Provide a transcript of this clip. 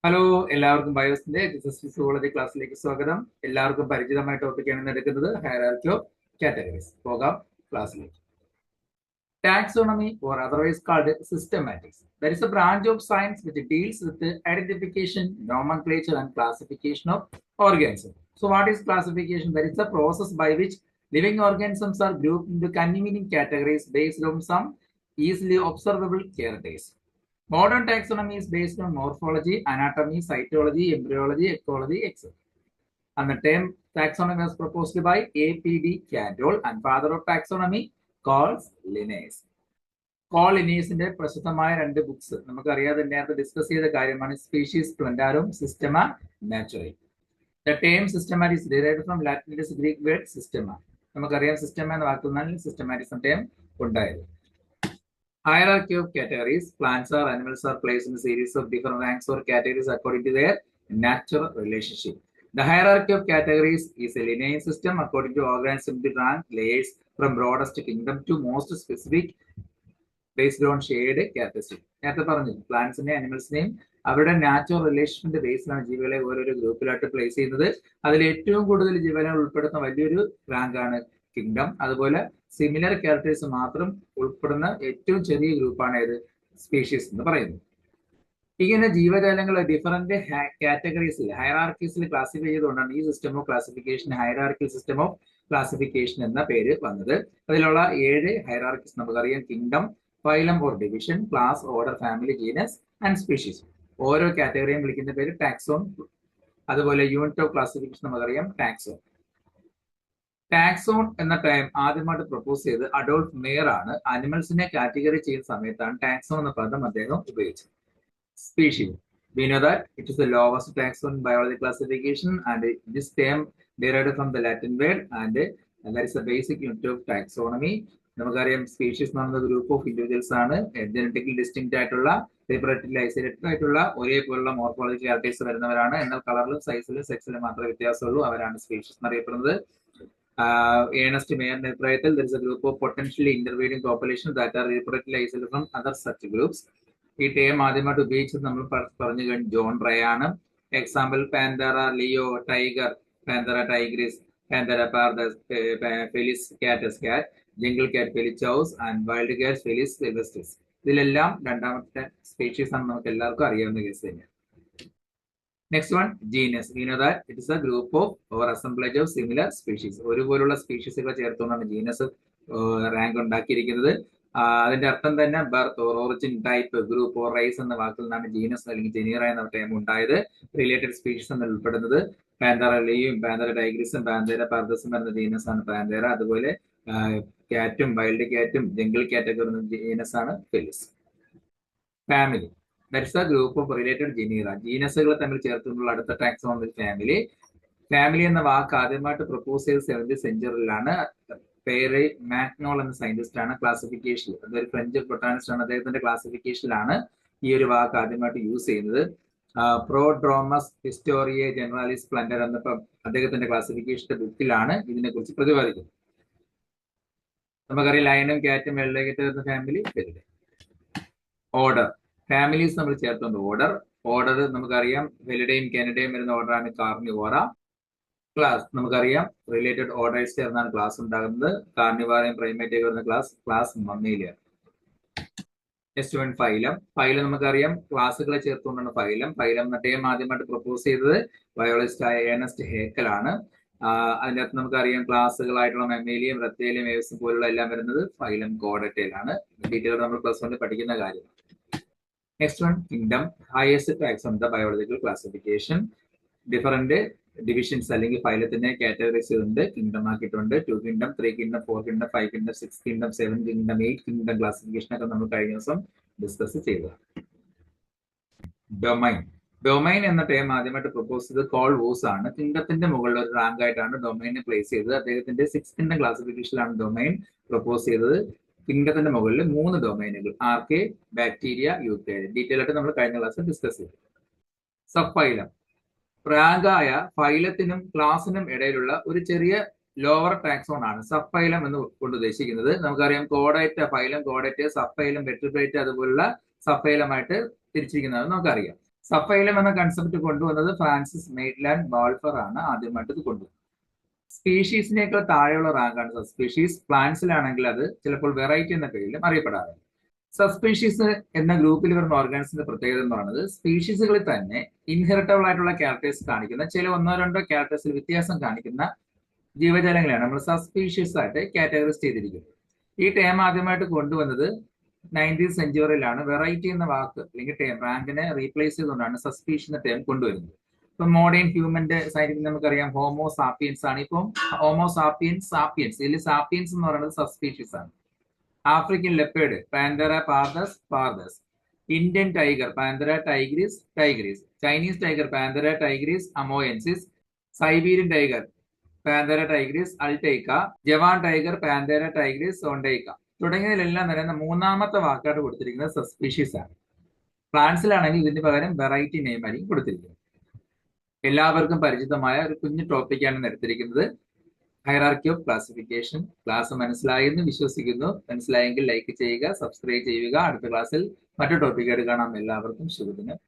Hello, എല്ലാവർക്കും ബയോസിന്റെ zoology ക്ലാസ്സിലേക്ക് സ്വാഗതം. എല്ലാവർക്കും പരിചിതമായ ടോപ്പിക്കാണ് എടുക്കുന്നത് ഹയറാർക്കി ഓഫ് കാറ്റഗറീസ്. പോകാം ക്ലാസ്സിലേക്ക്. Taxonomy, or otherwise called systematics. There is a branch of science which deals with the identification, nomenclature, and classification of organisms. So, what is classification? There is a process by which living organisms are grouped into convenient categories based on some easily observable characteristics. Modern taxonomy is based on morphology, anatomy, cytology, embryology, ecology, etc. And the term taxonomy was proposed by A.P.D. Carroll and father of taxonomy calls Linnaeus. Carl ലിനേസിന്റെ പ്രസിദ്ധമായ രണ്ട് books നമുക്കറിയാതെ നേരത്തെ discuss ചെയ്ത കാര്യമാണ് species പ്ലന്റാരും സിസ്റ്റമ നാച്ചുറൽ. The term systematics derived from Latin Greek word സിസ്റ്റമ. നമുക്കറിയാം സിസ്റ്റമ എന്ന വാക്കിൽ നിന്നാണ് സിസ്റ്റമാറ്റിക്സ് ടേം ഉണ്ടായത്. Hierarchy of categories. Plants or animals are placed in a series of different ranks or categories according to their natural relationship. The hierarchy of categories is a linear system according to organism to rank layers from broadest kingdom to most specific based on shade characteristic. നേരത്തെ പറഞ്ഞു പ്ലാന്റ്സിനെയും അനിമൽസിനെയും അവരുടെ natural റിലേഷന്റെ ബേസിലാണ് ജീവികളെ ഓരോരോ ഗ്രൂപ്പിലായിട്ട് place ചെയ്യുന്നത്. അതിൽ ഏറ്റവും കൂടുതൽ ജീവനെ ഉൾപ്പെടുന്ന വലിയൊരു റാങ്കാണ് കിങ്ഡം. അതുപോലെ സിമിലർ ക്യാരക്ടേഴ്സ് മാത്രം ഉൾപ്പെടുന്ന ഏറ്റവും ചെറിയ ഗ്രൂപ്പാണ് ഏത് സ്പീഷീസ് എന്ന് പറയുന്നത്. ഇങ്ങനെ ജീവജാലങ്ങൾ ഡിഫറന്റ് കാറ്റഗറീസിൽ ഹൈറാർക്കീസിൽ ക്ലാസിഫൈ ചെയ്തുകൊണ്ടാണ് ഈ system of classification hierarchy system of classification എന്ന പേര് വന്നത്. അതിലുള്ള 7 ഹൈറാർക്കീസ് നമുക്കറിയാം. Kingdom, phylum or division, class, order, family, genus and species. ഓരോ കാറ്റഗറിയും വിളിക്കുന്ന പേര് ടാക്സോൺ. അതുപോലെ യൂണിറ്റ് ഓഫ് ക്ലാസിഫിക്കേഷൻ നമുക്കറിയാം ടാക്സോൺ. ടാക്സോൺ എന്ന ടൈം ആദ്യമായിട്ട് പ്രപ്പോസ് ചെയ്ത് അഡോൾഫ് മേയർ ആണ്. അനിമൽസിനെ കാറ്റഗറി ചെയ്യുന്ന സമയത്താണ് ടാക്സോൺ എന്ന പദം അദ്ദേഹം ഉപയോഗിച്ചത്. Species. We know that it is the lowest taxon in biology classification, and this term derived from the Latin word, and that is the basic unit of taxonomy. നമുക്കറിയാം species എന്ന് പറയുന്ന group of individuals ആണ്. Genetically distinct ആയിട്ടുള്ള separately isolated ആയിട്ടുള്ള ഒരേപോലുള്ള morphology characters വരുന്നവരാണ്. എന്നാൽ കളറിലും സൈസിലും സെക്സിലും മാത്രമേ വ്യത്യാസമുള്ളൂ. അവരാണ് സ്പീഷീസ് എന്നറിയപ്പെടുന്നത്. ഏണസ്റ്റ് മേയറിന്റെ അഭിപ്രായത്തിൽ there is a group of potentially intervening populations that are separately isolated from other such groups. ഈ ടേം ആദ്യമായിട്ട് ഉപയോഗിച്ചത് നമ്മൾ പറഞ്ഞു കഴിഞ്ഞു ജോൺ റേ ആണ്. എക്സാമ്പിൾ പാന്തറ ലിയോ, ടൈഗർ, പാന്തറ ടൈഗ്രിസ്, പാന്തറ പാർദസ്, ഫെലിസ് കാറ്റസ് കാറ്റ്, ജംഗിൾ കാറ്റ് ഫെലിച്ചൌസ് ആൻഡ് വൈൽഡ് കാറ്റ് ഫെലിസ് സിൽവസ്ട്രിസ്. ഇതിലെല്ലാം രണ്ടാമത്തെ സ്പീഷീസ് ആണ്. നമുക്ക് എല്ലാവർക്കും അറിയാവുന്ന കേസ് തന്നെയാണ്. Next one genus. We know that it is a group of or assemblage of similar species. ഒരുപോലുള്ള സ്പീഷീസുകളെ ചേർത്തുകൊണ്ടാണ് ജീനസ് റാങ്ക് ഉണ്ടാക്കിയിരിക്കുന്നത്. അതിന്റെ അർത്ഥം തന്നെ birth or origin, type, group or rice എന്ന വാക്കിൽ നിന്നാണ് ജീനസ് അല്ലെങ്കിൽ ജനീറ എന്ന ടൈം ഉണ്ടായത്. റിലേറ്റഡ് സ്പീഷീസ് എന്ന് ഉൾപ്പെടുന്നത് പാന്തറ ലിയും പാന്തറ ടൈഗ്രിസും പാന്തറ പാർദസും വരുന്ന ജീനസ് ആണ് പാന്തറ. അതുപോലെ കാറ്റും വൈൽഡ് കാറ്റും ജംഗിൾ കാറ്റൊക്കെ വരുന്ന ജീനസ് ആണ് ഫെലിസ്. Family. That's a group of related genera. ജീനസുകളെ തമ്മിൽ ചേർത്തുള്ള അടുത്ത ടാക്സോണമി ഫാമിലി. ഫാമിലി എന്ന വാക്ക് ആദ്യമായിട്ട് പ്രപ്പോസ് ചെയ്ത് 7th സെഞ്ചുറിയിലാണ്. പേര് മാക്നോൾ എന്ന സയന്റിസ്റ്റ് ആണ്. ക്ലാസിഫിക്കേഷൻ, അതൊരു ഫ്രഞ്ച് ബൊട്ടാനിസ്റ്റ് ആണ്. അദ്ദേഹത്തിന്റെ ക്ലാസിഫിക്കേഷനിലാണ് ഈ ഒരു വാക്ക് ആദ്യമായിട്ട് യൂസ് ചെയ്യുന്നത്. പ്രോഡ്രോമസ് ഹിസ്റ്റോറിയെ ജനറാലിസ് പ്ലന്റർ എന്ന അദ്ദേഹത്തിന്റെ ക്ലാസിഫിക്കേഷന്റെ ബുക്കിലാണ് ഇതിനെ കുറിച്ച് പ്രതിപാദിക്കുന്നത്. നമുക്കറിയാം ലയണും കാറ്റും വെള്ളകറ്റ് എന്ന ഫാമിലി പേരുടെ. ഓർഡർ. ഫാമിലീസ് നമ്മൾ ചേർത്തുണ്ട്. ഓർഡർ നമുക്കറിയാം ഫെലിഡയും കാനഡയും വരുന്ന ഓർഡറാണ് കാർണിവോറ. ക്ലാസ് നമുക്കറിയാം റിലേറ്റഡ് ഓർഡേഴ്സ് ചേർന്നാണ് ക്ലാസ് ഉണ്ടാകുന്നത്. കാർണിവാറയും പ്രൈമേറ്റ് വരുന്ന ക്ലാസ് മമ്മീലിയ. Next one phylum. ഫൈലം നമുക്കറിയാം ക്ലാസ്സുകളെ ചേർത്തുകൊണ്ടാണ് ഫൈലം. എന്ന ടേം ആദ്യമായിട്ട് പ്രപ്പോസ് ചെയ്തത് ബയോളജിസ്റ്റ് ആയ ഏണസ്റ്റ് ഹേക്കൽ ആണ്. അതിൻ്റെ അകത്ത് നമുക്കറിയാം ക്ലാസ്സുകളായിട്ടുള്ള മെമ്മേലിയം, റെപ്റ്റൈലിയം, വേവ്സും പോലുള്ള എല്ലാം വരുന്നത് ഫൈലം കോഡറ്റയിലാണ്. ഡീറ്റെയിൽ നമ്മൾ +1 പഠിക്കുന്ന കാര്യമാണ്. Next one kingdom. Highest tax on the biological classification. Different divisions അല്ലെങ്കിൽ ഫൈലത്തിന്റെ കാറ്റഗറീസ് ഉണ്ട്. കിങ്ഡം ആക്കിയിട്ടുണ്ട്. 2 kingdom, 3 kingdom, 4 kingdom, 5 kingdom, 6 kingdom, 7 kingdom, 8 kingdom classification ഒക്കെ നമ്മൾ കഴിഞ്ഞ ദിവസം ഡിസ്കസ് ചെയ്തതാണ്. ഡൊമൈൻ എന്ന ടേം ആദ്യമായിട്ട് പ്രപ്പോസ് ചെയ്തത് കോൾ വൂസ് ആണ്. കിങ്ഡത്തിന്റെ മുകളിൽ ഒരു റാങ്ക് ആയിട്ടാണ് ഡൊമൈനെ പ്ലേസ് ചെയ്തത്. അദ്ദേഹത്തിന്റെ 6th കിങ്ഡം ക്ലാസിഫിക്കേഷനിലാണ് ഡൊമൈൻ പ്രപ്പോസ് ചെയ്തത്. കിങ്ഡത്തിന്റെ മുകളിൽ 3 ഡൊമൈനുകൾ, ആർക്കെ, ബാക്ടീരിയ, യൂക്കാരിയ. ഡീറ്റെയിൽ ആയിട്ട് നമ്മൾ കഴിഞ്ഞ ക്ലാസ്സിൽ ഡിസ്കസ് ചെയ്തു. സബ്ഫൈലം. റാങ്കായ ഫൈലത്തിനും ക്ലാസിനും ഇടയിലുള്ള ഒരു ചെറിയ ലോവർ ടാക്സോൺ ആണ് സബ്ഫൈലം എന്ന് കൊണ്ട് ഉദ്ദേശിക്കുന്നത്. നമുക്കറിയാം കോഡേറ്റ, ഫൈലം കോഡേറ്റ്, സബ്ഫൈലം വെട്രിബ്രേറ്റ് അതുപോലുള്ള സബ്ഫൈലമായിട്ട് തിരിച്ചിരിക്കുന്നത് നമുക്കറിയാം. സഫൈലം എന്ന കൺസെപ്റ്റ് കൊണ്ടുവന്നത് ഫ്രാൻസിസ് മെയ്റ്റ്ലാൻഡ് ബാൾഫർ ആണ് ആദ്യമായിട്ട് ഇത് കൊണ്ടുവന്നത്. സ്പീഷീസിനേക്കാൾ താഴെയുള്ള റാങ്കാണ് സബ്സ്പീഷീസ്. പ്ലാന്റ്സിലാണെങ്കിൽ അത് ചിലപ്പോൾ വെറൈറ്റി എന്ന പേരിലും അറിയപ്പെടാറുണ്ട്. സബ്സ്പീഷീസ് എന്ന ഗ്രൂപ്പിൽ വരുന്ന ഓർഗാനിസിന്റെ പ്രത്യേകത എന്ന് പറയുന്നത് സ്പീഷീസുകളിൽ തന്നെ ഇൻഹെറിറ്റബിൾ ആയിട്ടുള്ള ക്യാരക്ടേഴ്സ് കാണിക്കുന്ന ചില ഒന്നോ രണ്ടോ ക്യാരക്ടേഴ്സിൽ വ്യത്യാസം കാണിക്കുന്ന ജീവജാലങ്ങളെയാണ് നമ്മൾ സബ്സ്പീഷീസ് ആയിട്ട് കാറ്റഗറൈസ് ചെയ്തിരിക്കുന്നത്. ഈ ടേം ആദ്യമായിട്ട് കൊണ്ടുവന്നത് 19th സെഞ്ചുറിയിലാണ്. വെറൈറ്റി എന്ന വാക്ക് അല്ലെങ്കിൽ ടേം റാങ്കിനെ റീപ്ലേസ് ചെയ്തുകൊണ്ടാണ് സബ്സ്പീഷീസ് എന്ന ടേം കൊണ്ടുവരുന്നത്. ഇപ്പൊ മോഡേൺ ഹ്യൂമന്റെ സൈനിക് നമുക്കറിയാം ഹോമോ സാപ്പിയൻസ് ആണ്. ഇപ്പം ഹോമോ സാപ്പിയൻസ് സാപ്പിയൻസ് ഇതിൽ സാപ്പിയൻസ് എന്ന് പറയുന്നത് സബ്സ്പീഷീസ് ആണ്. ആഫ്രിക്കൻ ലെപ്പേഡ് പാന്തറ പാർദസ് പാർദസ്, ഇന്ത്യൻ ടൈഗർ പാന്തറ ടൈഗ്രിസ് ടൈഗ്രിസ്, ചൈനീസ് ടൈഗർ പാന്തറ ടൈഗ്രിസ് അമോയൻസിസ്, സൈബീരിയൻ ടൈഗർ പാന്തറ ടൈഗ്രിസ് അൾട്ടൈക്ക, ജവാൻ ടൈഗർ പാന്തറ ടൈഗ്രിസ് സോണ്ടൈക്ക തുടങ്ങിയതിലെല്ലാം തന്നെ മൂന്നാമത്തെ വാക്കായിട്ട് കൊടുത്തിരിക്കുന്നത് സബ്സ്പീഷീസ് ആണ്. പ്ലാന്റ്സിലാണെങ്കിൽ ഇതിന് പകരം വെറൈറ്റി നെയിം ആയിരിക്കും കൊടുത്തിരിക്കുന്നത്. എല്ലാവർക്കും പരിചിതമായ ഒരു കുഞ്ഞു ടോപ്പിക്കാണ് എടുത്തിരിക്കുന്നത്. Hierarchy of classification. ക്ലാസ് മനസ്സിലായെന്ന് വിശ്വസിക്കുന്നു. മനസ്സിലായെങ്കിൽ ലൈക്ക് ചെയ്യുക, സബ്സ്ക്രൈബ് ചെയ്യുക. അടുത്ത ക്ലാസ്സിൽ മറ്റു ടോപ്പിക്കായിട്ട് കാണാം. എല്ലാവർക്കും ശുഭദിനം.